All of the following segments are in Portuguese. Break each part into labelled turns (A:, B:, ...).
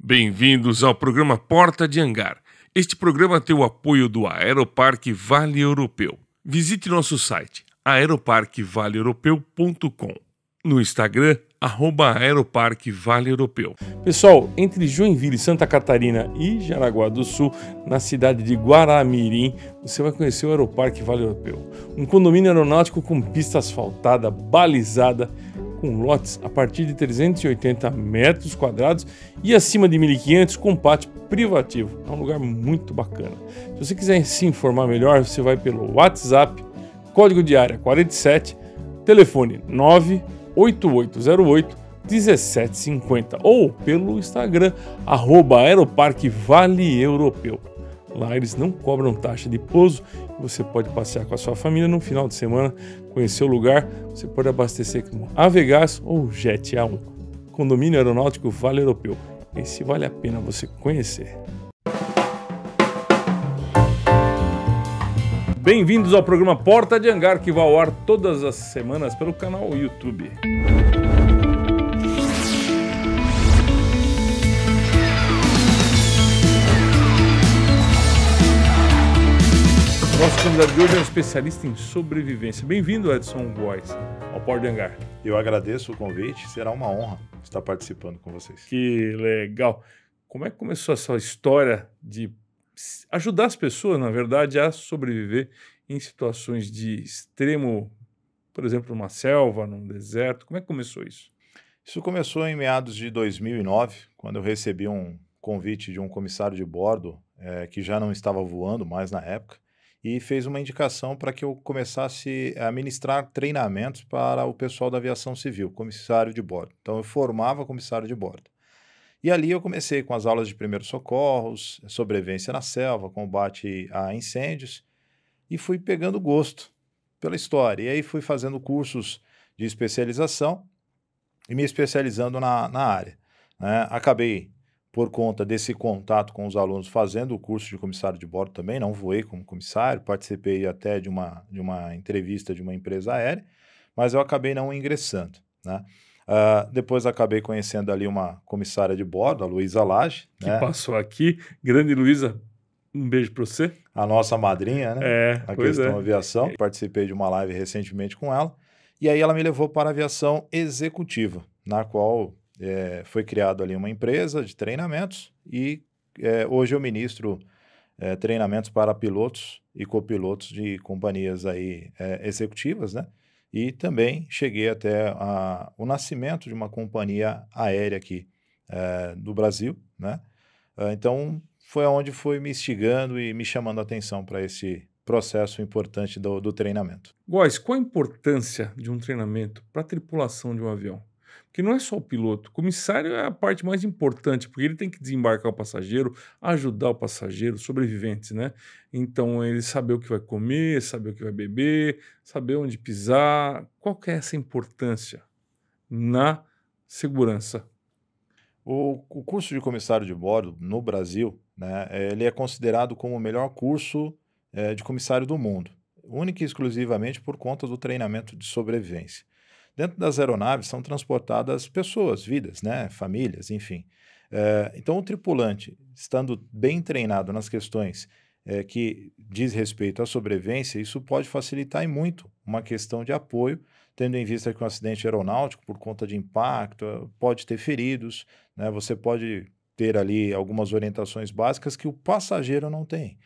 A: Bem-vindos ao programa Porta de Hangar. Este programa tem o apoio do Aeroparque Vale Europeu. Visite nosso site aeroparquevaleeuropeu.com. No Instagram, @Aeroparque Vale Europeu.
B: Pessoal, entre Joinville, Santa Catarina e Jaraguá do Sul, na cidade de Guaramirim, você vai conhecer o Aeroparque Vale Europeu. Um condomínio aeronáutico com pista asfaltada, balizada, com lotes a partir de 380 metros quadrados e acima de 1.500 com pátio privativo. É um lugar muito bacana. Se você quiser se informar melhor, você vai pelo WhatsApp, código de área 47, telefone 98808-1750 ou pelo Instagram, @Aeroparque Vale Europeu. Lá eles não cobram taxa de pouso, você pode passear com a sua família no final de semana, conhecer o lugar, você pode abastecer com Avegás ou Jet A1. Condomínio Aeronáutico Vale Europeu. Esse vale a pena você conhecer. Bem-vindos ao programa Porta de Hangar, que vai ao ar todas as semanas pelo canal YouTube. Nosso convidado de hoje é um especialista em sobrevivência. Bem-vindo, Edson Góes, ao Porta de Hangar.
C: Eu agradeço o convite, será uma honra estar participando com vocês.
B: Que legal. Como é que começou essa história de ajudar as pessoas, na verdade, a sobreviver em situações de extremo, por exemplo, numa selva, num deserto? Como é que começou isso?
C: Isso começou em meados de 2009, quando eu recebi um convite de um comissário de bordo, que já não estava voando mais na época, e fez uma indicação para que eu começasse a ministrar treinamentos para o pessoal da aviação civil, comissário de bordo. Então, eu formava comissário de bordo. E ali eu comecei com as aulas de primeiros socorros, sobrevivência na selva, combate a incêndios, e fui pegando gosto pela história. E aí fui fazendo cursos de especialização e me especializando na área, né? Acabei, por conta desse contato com os alunos, fazendo o curso de comissário de bordo também, não voei como comissário, participei até de uma entrevista de uma empresa aérea, mas eu acabei não ingressando, né? Depois acabei conhecendo ali uma comissária de bordo, a Luísa Lage.
B: Que passou aqui. Grande Luísa, um beijo para você.
C: A nossa madrinha, né? A questão aviação. Participei de uma live recentemente com ela, e aí ela me levou para a aviação executiva, na qual foi criado ali uma empresa de treinamentos e hoje eu ministro treinamentos para pilotos e copilotos de companhias aí, executivas, né? E também cheguei até o nascimento de uma companhia aérea aqui do Brasil, né? Então foi onde foi me instigando e me chamando a atenção para esse processo importante do treinamento.
B: Góes, qual a importância de um treinamento para a tripulação de um avião? Porque não é só o piloto, o comissário é a parte mais importante, porque ele tem que desembarcar o passageiro, ajudar o passageiro, sobreviventes, né? Então, ele saber o que vai comer, saber o que vai beber, saber onde pisar. Qual que é essa importância na segurança?
C: O curso de comissário de bordo no Brasil, né, ele é considerado como o melhor curso de comissário do mundo, única e exclusivamente por conta do treinamento de sobrevivência. Dentro das aeronaves são transportadas pessoas, vidas, né, famílias, enfim. Então, o tripulante, estando bem treinado nas questões que diz respeito à sobrevivência, isso pode facilitar e muito uma questão de apoio, tendo em vista que um acidente aeronáutico, por conta de impacto, pode ter feridos, né, você pode ter ali algumas orientações básicas que o passageiro não tem.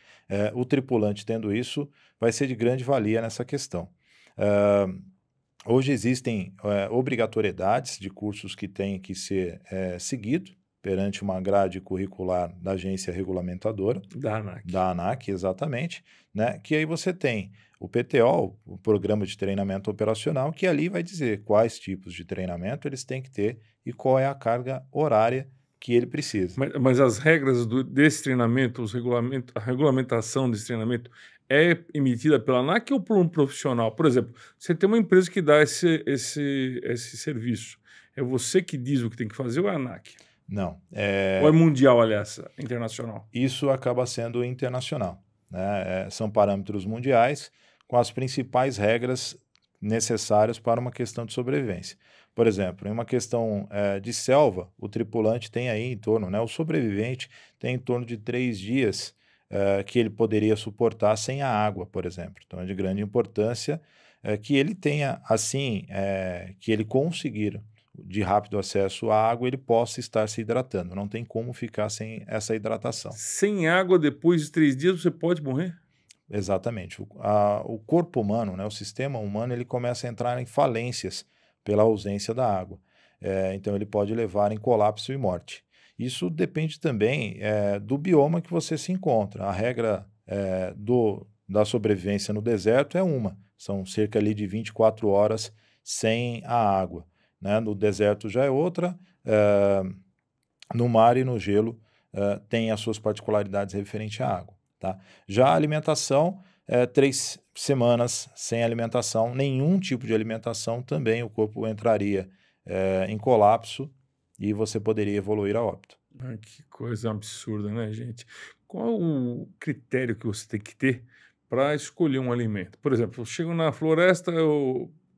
C: O tripulante tendo isso vai ser de grande valia nessa questão. Hoje existem obrigatoriedades de cursos que têm que ser seguidos perante uma grade curricular da agência regulamentadora. Da ANAC, exatamente, né? Que aí você tem o PTO, o Programa de Treinamento Operacional, que ali vai dizer quais tipos de treinamento eles têm que ter e qual é a carga horária que ele precisa.
B: Mas as regras desse treinamento, a regulamentação desse treinamento é emitida pela ANAC ou por um profissional? Por exemplo, você tem uma empresa que dá esse serviço. É você que diz o que tem que fazer ou é a ANAC?
C: Não.
B: Ou é mundial, aliás, internacional?
C: Isso acaba sendo internacional, né? São parâmetros mundiais com as principais regras necessárias para uma questão de sobrevivência. Por exemplo, em uma questão de selva, o tripulante tem aí em torno, né, o sobrevivente tem em torno de 3 dias que ele poderia suportar sem a água, por exemplo. Então é de grande importância que ele tenha, assim, que ele conseguir de rápido acesso à água, ele possa estar se hidratando. Não tem como ficar sem essa hidratação.
B: Sem água, depois de 3 dias, você pode morrer?
C: Exatamente. O corpo humano, né, o sistema humano, ele começa a entrar em falências pela ausência da água. Então, ele pode levar em colapso e morte. Isso depende também do bioma que você se encontra. A regra da sobrevivência no deserto é uma. São cerca ali de 24 horas sem a água. Né? No deserto já é outra. No mar e no gelo tem as suas particularidades referentes à água. Tá? Já a alimentação, 3 semanas sem alimentação, nenhum tipo de alimentação, também o corpo entraria em colapso e você poderia evoluir a óbito.
B: Que coisa absurda, né, gente? Qual o critério que você tem que ter para escolher um alimento? Por exemplo, eu chego na floresta,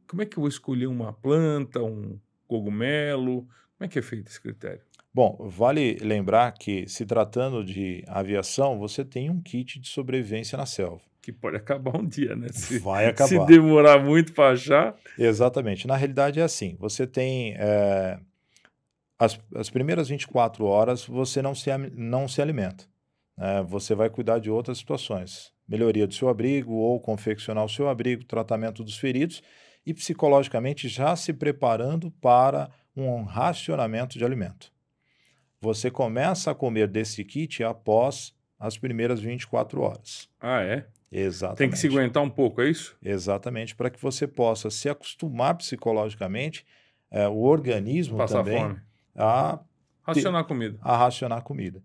B: como é que eu vou escolher uma planta, um cogumelo? Como é que é feito esse critério?
C: Bom, vale lembrar que, se tratando de aviação, você tem um kit de sobrevivência na selva.
B: Que pode acabar um dia, né?
C: Vai acabar.
B: Se demorar muito para achar.
C: Exatamente. Na realidade é assim, você tem as primeiras 24 horas você não se alimenta. Você vai cuidar de outras situações. Melhoria do seu abrigo ou confeccionar o seu abrigo, tratamento dos feridos e psicologicamente já se preparando para um racionamento de alimento. Você começa a comer desse kit após as primeiras 24 horas.
B: Ah, é?
C: Exatamente.
B: Tem que se aguentar um pouco, é isso?
C: Exatamente, para que você possa se acostumar psicologicamente, o organismo
B: Passar
C: também,
B: fome.
C: a
B: racionar comida.
C: A racionar comida.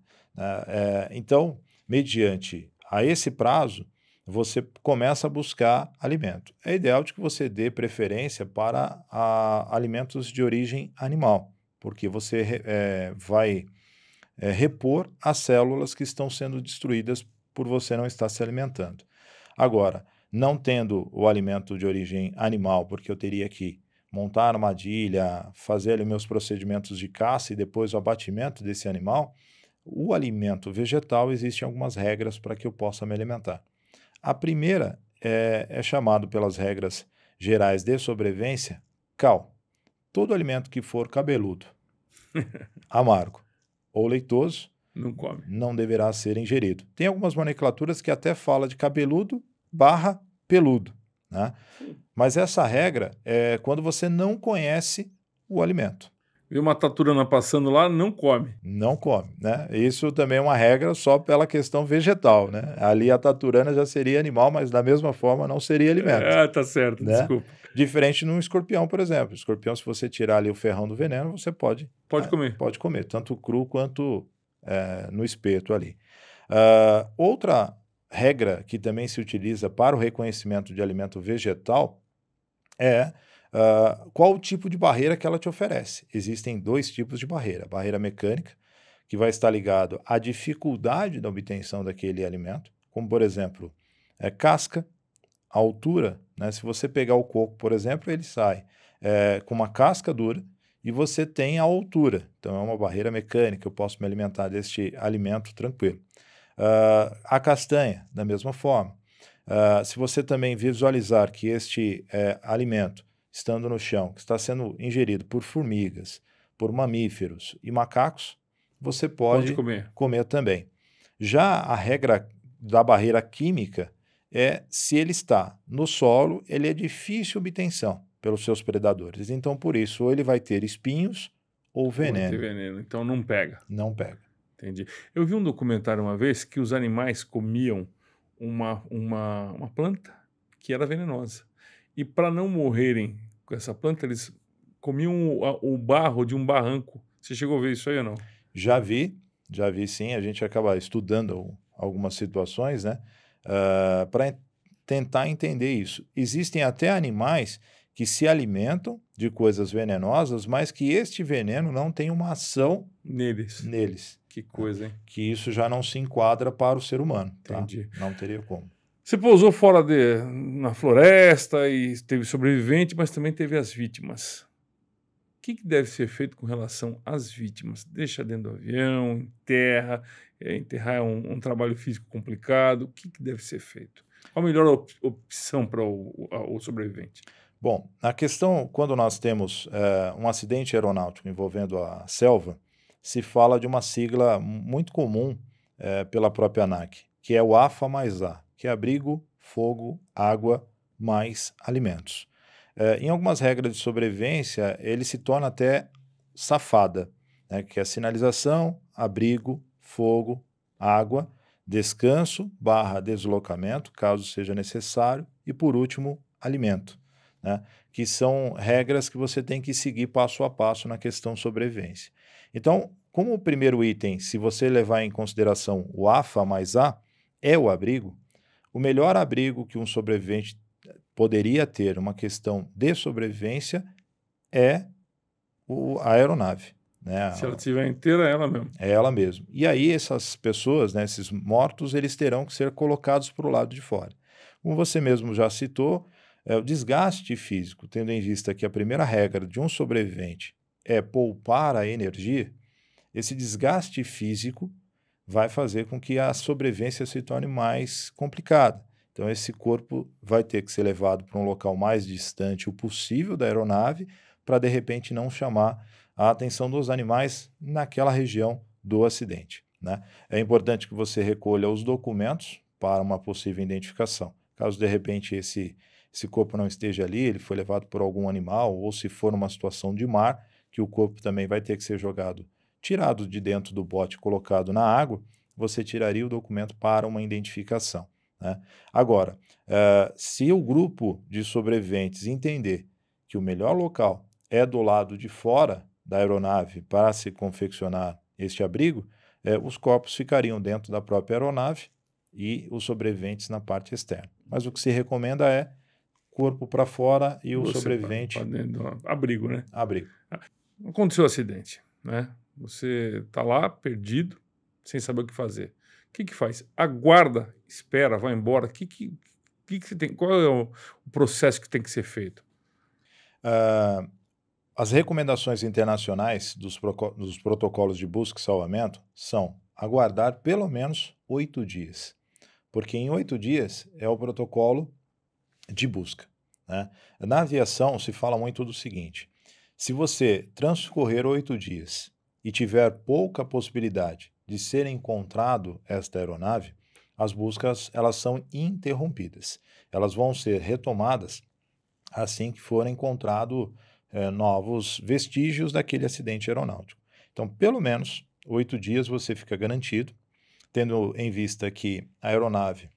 C: Então, mediante a esse prazo, você começa a buscar alimento. É ideal de que você dê preferência para alimentos de origem animal, porque você vai repor as células que estão sendo destruídas por você não estar se alimentando. Agora, não tendo o alimento de origem animal, porque eu teria que montar armadilha, fazer ali meus procedimentos de caça e depois o abatimento desse animal, o alimento vegetal, existem algumas regras para que eu possa me alimentar. A primeira é chamado pelas regras gerais de sobrevivência, CAL. Todo alimento que for cabeludo, amargo ou leitoso, não deverá ser ingerido. Tem algumas nomenclaturas que até fala de cabeludo / peludo, né? Mas essa regra é quando você não conhece o alimento.
B: Viu uma taturana passando lá, não come.
C: Não come, né? Isso também é uma regra só pela questão vegetal, né? Ali a taturana já seria animal, mas da mesma forma não seria alimento.
B: Tá certo,
C: né?
B: Desculpa.
C: Diferente de um escorpião, por exemplo. O escorpião, se você tirar ali o ferrão do veneno, você pode
B: comer.
C: Pode comer, tanto cru quanto no espeto ali. Outra regra que também se utiliza para o reconhecimento de alimento vegetal é qual o tipo de barreira que ela te oferece. Existem 2 tipos de barreira. A barreira mecânica, que vai estar ligado à dificuldade da obtenção daquele alimento, como, por exemplo, casca, altura, né? Se você pegar o coco, por exemplo, ele sai com uma casca dura e você tem a altura. Então, é uma barreira mecânica, eu posso me alimentar deste alimento tranquilo. A castanha, da mesma forma. Se você também visualizar que este alimento, estando no chão, que está sendo ingerido por formigas, por mamíferos e macacos, você pode comer também. Já a regra da barreira química se ele está no solo, ele é difícil obtenção pelos seus predadores. Então, por isso, ou ele vai ter espinhos ou veneno.
B: Vai ter veneno, então não pega.
C: Não pega.
B: Entendi. Eu vi um documentário uma vez que os animais comiam uma planta que era venenosa. E para não morrerem com essa planta, eles comiam o barro de um barranco. Você chegou a ver isso aí ou não?
C: Já vi sim. A gente acaba estudando algumas situações, né? Para tentar entender isso. Existem até animais que se alimentam de coisas venenosas, mas que este veneno não tem uma ação neles.
B: Que coisa, hein?
C: Que isso já não se enquadra para o ser humano. Tá?
B: Entendi.
C: Não teria como.
B: Você pousou fora na floresta e teve sobrevivente, mas também teve as vítimas. O que deve ser feito com relação às vítimas? Deixa dentro do avião, enterra, enterrar é um trabalho físico complicado. O que deve ser feito? Qual a melhor opção para o sobrevivente?
C: Bom, a questão, quando nós temos um acidente aeronáutico envolvendo a selva, se fala de uma sigla muito comum pela própria ANAC, que é o AFA mais A, que é abrigo, fogo, água, mais alimentos. Em algumas regras de sobrevivência, ele se torna até SAFADA, né, que é sinalização, abrigo, fogo, água, descanso / deslocamento, caso seja necessário, e por último, alimento, né, que são regras que você tem que seguir passo a passo na questão sobrevivência. Então, como o primeiro item, se você levar em consideração o AFA mais A, é o abrigo, o melhor abrigo que um sobrevivente poderia ter, uma questão de sobrevivência, é a aeronave. Né?
B: Se ela estiver inteira, é ela mesmo.
C: É ela mesmo. E aí essas pessoas, né, esses mortos, eles terão que ser colocados para o lado de fora. Como você mesmo já citou, o desgaste físico, tendo em vista que a primeira regra de um sobrevivente é poupar a energia, esse desgaste físico vai fazer com que a sobrevivência se torne mais complicada. Então, esse corpo vai ter que ser levado para um local mais distante o possível da aeronave para, de repente, não chamar a atenção dos animais naquela região do acidente. Né? É importante que você recolha os documentos para uma possível identificação. Caso, de repente, esse corpo não esteja ali, ele foi levado por algum animal, ou se for numa situação de mar, que o corpo também vai ter que ser tirado de dentro do bote, colocado na água, você tiraria o documento para uma identificação. Né? Agora, se o grupo de sobreviventes entender que o melhor local é do lado de fora da aeronave para se confeccionar este abrigo, os corpos ficariam dentro da própria aeronave e os sobreviventes na parte externa. Mas o que se recomenda é corpo para fora e o sobrevivente...
B: Para dentro do abrigo, né?
C: Abrigo.
B: Aconteceu o acidente, né? Você está lá, perdido, sem saber o que fazer. O que faz? Aguarda, espera, vai embora. Que você tem? Qual é o processo que tem que ser feito?
C: As recomendações internacionais dos protocolos de busca e salvamento são aguardar pelo menos 8 dias, porque em 8 dias é o protocolo de busca. Né? Na aviação se fala muito do seguinte: se você transcorrer 8 dias e tiver pouca possibilidade de ser encontrado esta aeronave, as buscas elas são interrompidas. Elas vão ser retomadas assim que forem encontrados novos vestígios daquele acidente aeronáutico. Então, pelo menos 8 dias você fica garantido, tendo em vista que a aeronave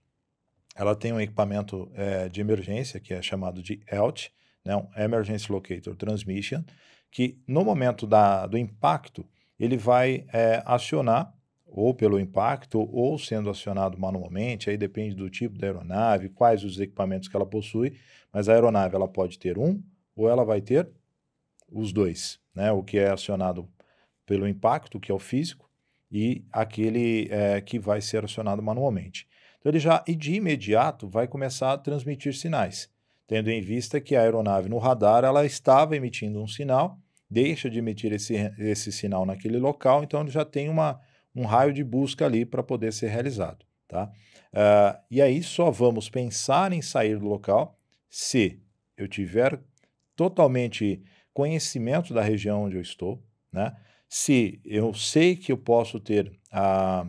C: ela tem um equipamento de emergência, que é chamado de ELT, né, um Emergency Locator Transmission, que no momento do impacto, ele vai acionar, ou pelo impacto, ou sendo acionado manualmente, aí depende do tipo da aeronave, quais os equipamentos que ela possui, mas a aeronave ela pode ter um, ou ela vai ter os dois, né, o que é acionado pelo impacto, que é o físico, e aquele que vai ser acionado manualmente. Então ele já, de imediato, vai começar a transmitir sinais, tendo em vista que a aeronave no radar ela estava emitindo um sinal, deixa de emitir esse sinal naquele local, então ele já tem um raio de busca ali para poder ser realizado. Tá? E aí só vamos pensar em sair do local se eu tiver totalmente conhecimento da região onde eu estou, né? Se eu sei que eu posso ter a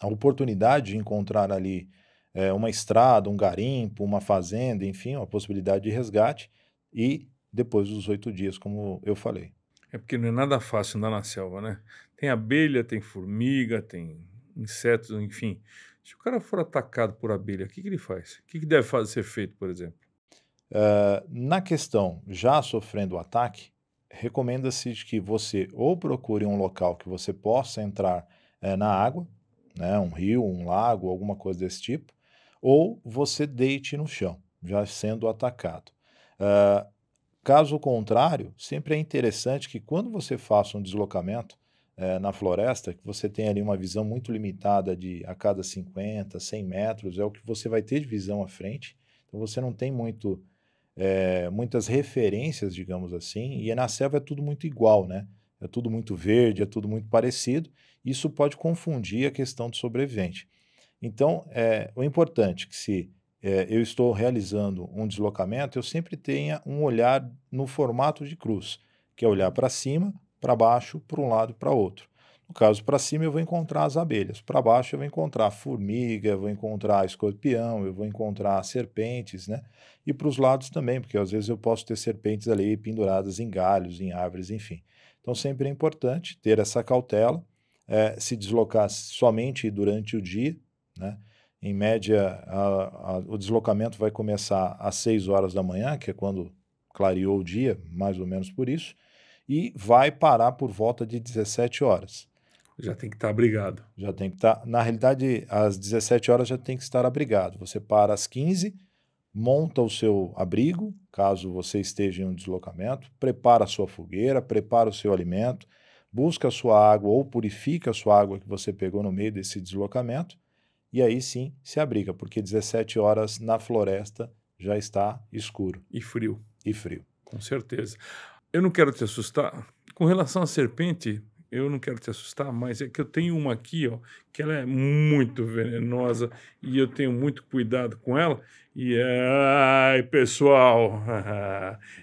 C: oportunidade de encontrar ali uma estrada, um garimpo, uma fazenda, enfim, uma possibilidade de resgate, e depois dos 8 dias, como eu falei.
B: É porque não é nada fácil andar na selva, né? Tem abelha, tem formiga, tem insetos, enfim. Se o cara for atacado por abelha, o que ele faz? O que deve ser feito, por exemplo?
C: Na questão, já sofrendo o ataque, recomenda-se que você ou procure um local que você possa entrar na água, né, um rio, um lago, alguma coisa desse tipo, ou você deite no chão, já sendo atacado. Caso contrário, sempre é interessante que quando você faça um deslocamento na floresta, que você tem ali uma visão muito limitada de a cada 50, 100 metros, é o que você vai ter de visão à frente. Então você não tem muitas referências, digamos assim, e na selva é tudo muito igual, né? É tudo muito verde, é tudo muito parecido. Isso pode confundir a questão do sobrevivente. Então, o importante é que se eu estou realizando um deslocamento, eu sempre tenha um olhar no formato de cruz, que é olhar para cima, para baixo, para um lado e para outro. No caso, para cima eu vou encontrar as abelhas, para baixo eu vou encontrar formiga, eu vou encontrar escorpião, eu vou encontrar serpentes, né? E para os lados também, porque às vezes eu posso ter serpentes ali penduradas em galhos, em árvores, enfim. Então sempre é importante ter essa cautela, se deslocar somente durante o dia, né? Em média, o deslocamento vai começar às 6 horas da manhã, que é quando clareou o dia, mais ou menos por isso, e vai parar por volta de 17 horas.
B: Já tem que estar abrigado.
C: Já tem que estar, na realidade, às 17 horas já tem que estar abrigado. Você para às 15, monta o seu abrigo, caso você esteja em um deslocamento, prepara a sua fogueira, prepara o seu alimento, busca a sua água ou purifica a sua água que você pegou no meio desse deslocamento, e aí sim se abriga, porque 17 horas na floresta já está escuro.
B: E frio.
C: E frio.
B: Com certeza. Eu não quero te assustar. Com relação à serpente, eu não quero te assustar, mas é que eu tenho uma aqui, ó, que ela é muito venenosa e eu tenho muito cuidado com ela. E, ai, pessoal,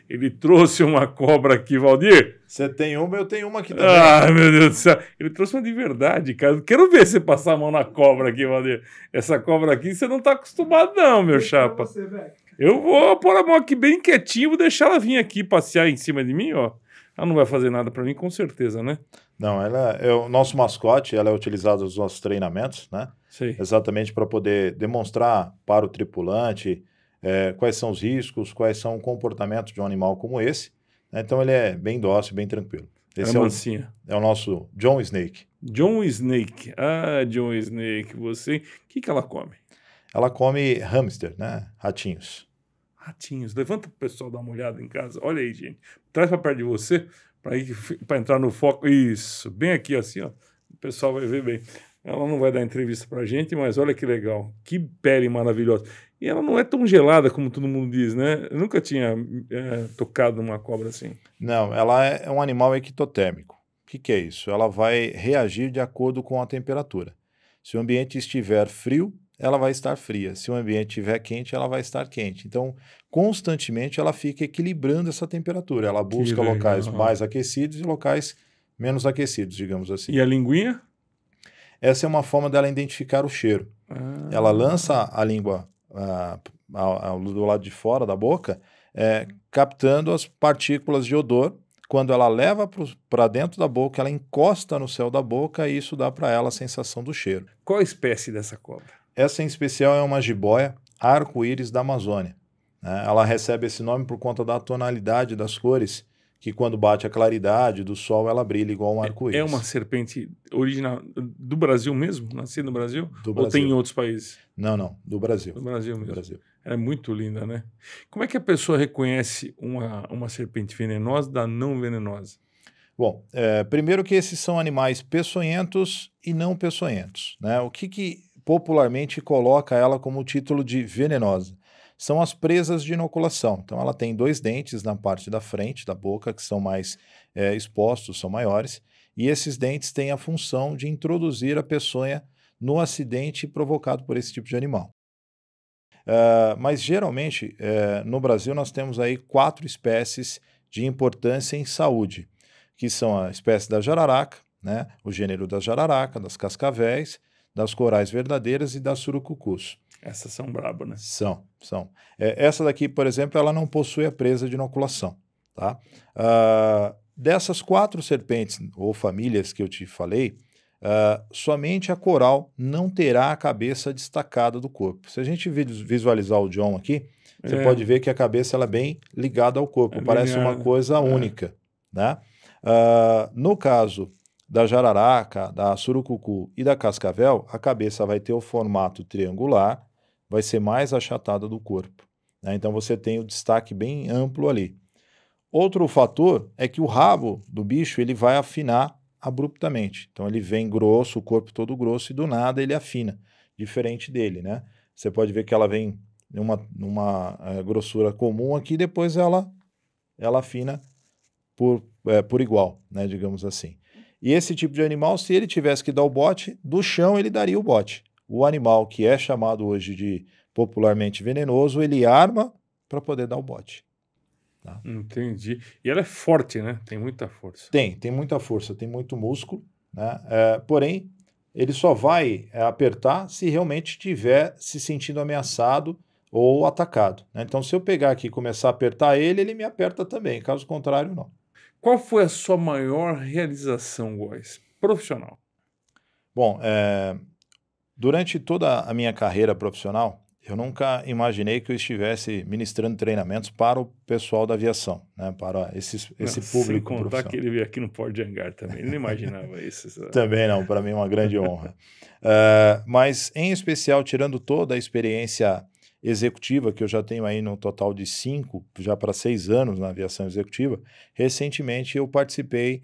B: ele trouxe uma cobra aqui, Valdir.
C: Você tem uma, eu tenho uma aqui também.
B: Ai, meu Deus do céu. Ele trouxe uma de verdade, cara. Quero ver você passar a mão na cobra aqui, Valdir. Essa cobra aqui você não tá acostumado não, meu chapa. Eu vou pôr a mão aqui bem quietinho, vou deixar ela vir aqui passear em cima de mim, ó. Ela não vai fazer nada pra mim, com certeza, né?
C: Não, ela é o nosso mascote, ela é utilizada nos nossos treinamentos, né?
B: Sei.
C: Exatamente para poder demonstrar para o tripulante quais são os riscos, quais são o comportamento de um animal como esse. Né? Então ele é bem dócil, bem tranquilo. Esse
B: mansinha.
C: É o nosso John Snake.
B: John Snake. Ah, John Snake, você... O que ela come?
C: Ela come hamster, né? Ratinhos.
B: Ratinhos. Levanta pro pessoal dar uma olhada em casa. Olha aí, gente. Traz para perto de você, para entrar no foco. Isso. Bem aqui, assim, ó. O pessoal vai ver bem. Ela não vai dar entrevista pra gente, mas olha que legal. Que pele maravilhosa. E ela não é tão gelada como todo mundo diz, né? Eu nunca tinha tocado numa cobra assim.
C: Não, ela é um animal ectotérmico. O que é isso? Ela vai reagir de acordo com a temperatura. Se o ambiente estiver frio, ela vai estar fria. Se o ambiente estiver quente, ela vai estar quente. Então, constantemente, ela fica equilibrando essa temperatura. Ela busca locais mais aquecidos e locais menos aquecidos, digamos assim.
B: E a linguinha?
C: Essa é uma forma dela identificar o cheiro. Ela lança a língua do lado de fora da boca, captando as partículas de odor. Quando ela leva para dentro da boca, ela encosta no céu da boca e isso dá para ela a sensação do cheiro.
B: Qual a espécie dessa cobra?
C: Essa em especial é uma jiboia arco-íris da Amazônia. Né? Ela recebe esse nome por conta da tonalidade das cores, que quando bate a claridade do sol, ela brilha igual um arco-íris.
B: É uma serpente original do Brasil mesmo? Nascida no Brasil?
C: Do Brasil.
B: Ou tem em outros países?
C: Não, do Brasil.
B: Do Brasil mesmo.
C: Do Brasil.
B: É muito linda, né? Como é que a pessoa reconhece uma serpente venenosa da não venenosa?
C: Bom, primeiro que esses são animais peçonhentos e não peçonhentos. Né? O que popularmente coloca ela como título de venenosa? São as presas de inoculação. Então, ela tem 2 dentes na parte da frente da boca, que são mais expostos, são maiores, e esses dentes têm a função de introduzir a peçonha no acidente provocado por esse tipo de animal. Mas, geralmente, no Brasil, nós temos aí 4 espécies de importância em saúde, que são a espécie da jararaca, né? O gênero da jararaca, das cascavéis, das corais verdadeiras e das surucucus.
B: Essas são brabas, né?
C: São. Essa daqui, por exemplo, ela não possui a presa de inoculação. Tá? Dessas 4 serpentes ou famílias que eu te falei, somente a coral não terá a cabeça destacada do corpo. Se a gente visualizar o John aqui, você pode ver que a cabeça ela é bem ligada ao corpo, parece uma coisa única. Né? No caso da jararaca, da surucucu e da cascavel, a cabeça vai ter o formato triangular, vai ser mais achatada do corpo. Né? Então você tem o destaque bem amplo ali. Outro fator é que o rabo do bicho ele vai afinar abruptamente. Então ele vem grosso, o corpo todo grosso, e do nada ele afina, diferente dele, né? Você pode ver que ela vem numa grossura comum aqui, depois ela afina por igual, né, digamos assim. E esse tipo de animal, se ele tivesse que dar o bote, do chão ele daria o bote. O animal que é chamado hoje de popularmente venenoso, ele arma para poder dar o bote. Tá?
B: Entendi. E ela é forte, né? Tem muita força.
C: Tem muita força, tem muito músculo, né? Porém, ele só vai apertar se realmente estiver se sentindo ameaçado ou atacado, né? Então, se eu pegar aqui e começar a apertar ele, ele me aperta também. Caso contrário, não.
B: Qual foi a sua maior realização, Góes, profissional?
C: Bom, durante toda a minha carreira profissional, eu nunca imaginei que eu estivesse ministrando treinamentos para o pessoal da aviação, né? Para esse público
B: sem contar
C: profissional.
B: que ele veio aqui no Port de Hangar também. Ele não imaginava isso.
C: Também não, para mim é uma grande honra. Mas, em especial, tirando toda a experiência executiva, que eu já tenho aí no total de 5, já para 6 anos na aviação executiva, recentemente eu participei,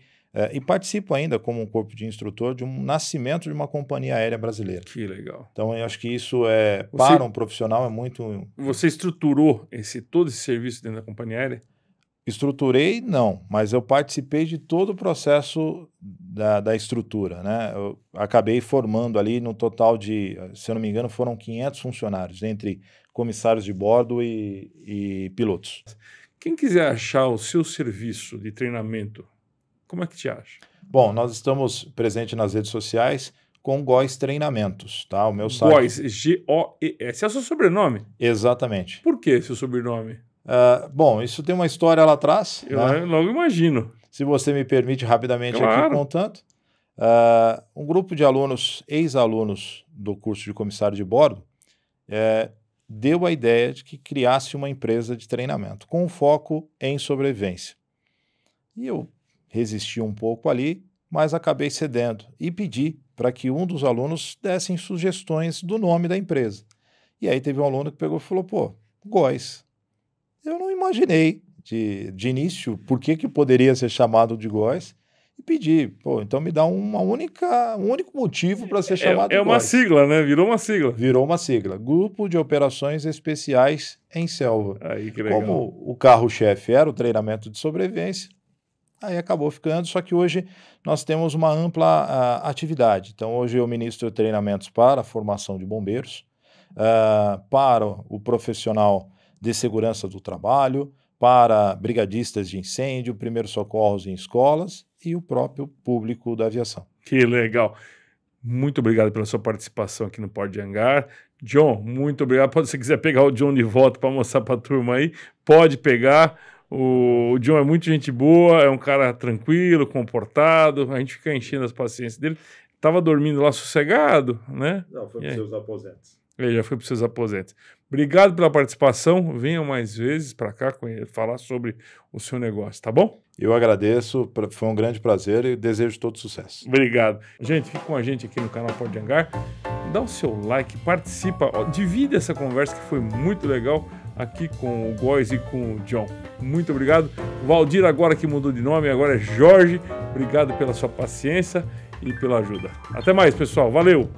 C: e participo ainda como um corpo de instrutor, de um nascimento de uma companhia aérea brasileira.
B: Que legal.
C: Então, eu acho que isso para um profissional é muito...
B: Você estruturou todo esse serviço dentro da companhia aérea?
C: Estruturei, não, mas eu participei de todo o processo da estrutura, né? Eu acabei formando ali no total de, se eu não me engano, foram 500 funcionários, entre comissários de bordo e pilotos.
B: Quem quiser achar o seu serviço de treinamento, como é que te acha?
C: Bom, nós estamos presentes nas redes sociais com Góes Treinamentos, tá? O meu site...
B: Góes, G-O-E-S. É o seu sobrenome?
C: Exatamente.
B: Por que seu sobrenome?
C: Bom, isso tem uma história lá atrás.
B: Eu
C: né?
B: logo imagino.
C: Se você me permite rapidamente
B: Claro.
C: aqui contando. Um grupo de alunos, ex-alunos do curso de comissário de bordo, deu a ideia de que criasse uma empresa de treinamento com foco em sobrevivência. E eu resisti um pouco ali, mas acabei cedendo e pedi para que um dos alunos dessem sugestões do nome da empresa. E aí teve um aluno que pegou e falou, pô, Góes. Eu não imaginei de início por que poderia ser chamado de Góes e pedi, pô, então me dá um único motivo para ser chamado de Góes.
B: É uma sigla, né? Virou uma sigla.
C: Virou uma sigla. Grupo de Operações Especiais em Selva.
B: Aí, que legal.
C: Como o carro-chefe era o treinamento de sobrevivência, aí acabou ficando, só que hoje nós temos uma ampla atividade. Então, hoje eu ministro treinamentos para a formação de bombeiros, para o profissional de segurança do trabalho, para brigadistas de incêndio, primeiros socorros em escolas e o próprio público da aviação.
B: Que legal. Muito obrigado pela sua participação aqui no Port de Hangar. John, muito obrigado. Se você quiser pegar o John de volta para mostrar para a turma aí, pode pegar. O John é muito gente boa, é um cara tranquilo, comportado, a gente fica enchendo as paciências dele. Estava dormindo lá sossegado, né?
C: Não, foi para os seus aposentos.
B: Ele já foi para os seus aposentos. Obrigado pela participação. Venham mais vezes para cá falar sobre o seu negócio, tá bom?
C: Eu agradeço, foi um grande prazer e desejo todo sucesso.
B: Obrigado. Gente, fique com a gente aqui no canal Port de Hangar. Dá o seu like, participa, divide essa conversa que foi muito legal aqui com o Góes e com o John. Muito obrigado. Valdir agora que mudou de nome, agora é Jorge. Obrigado pela sua paciência e pela ajuda. Até mais, pessoal. Valeu!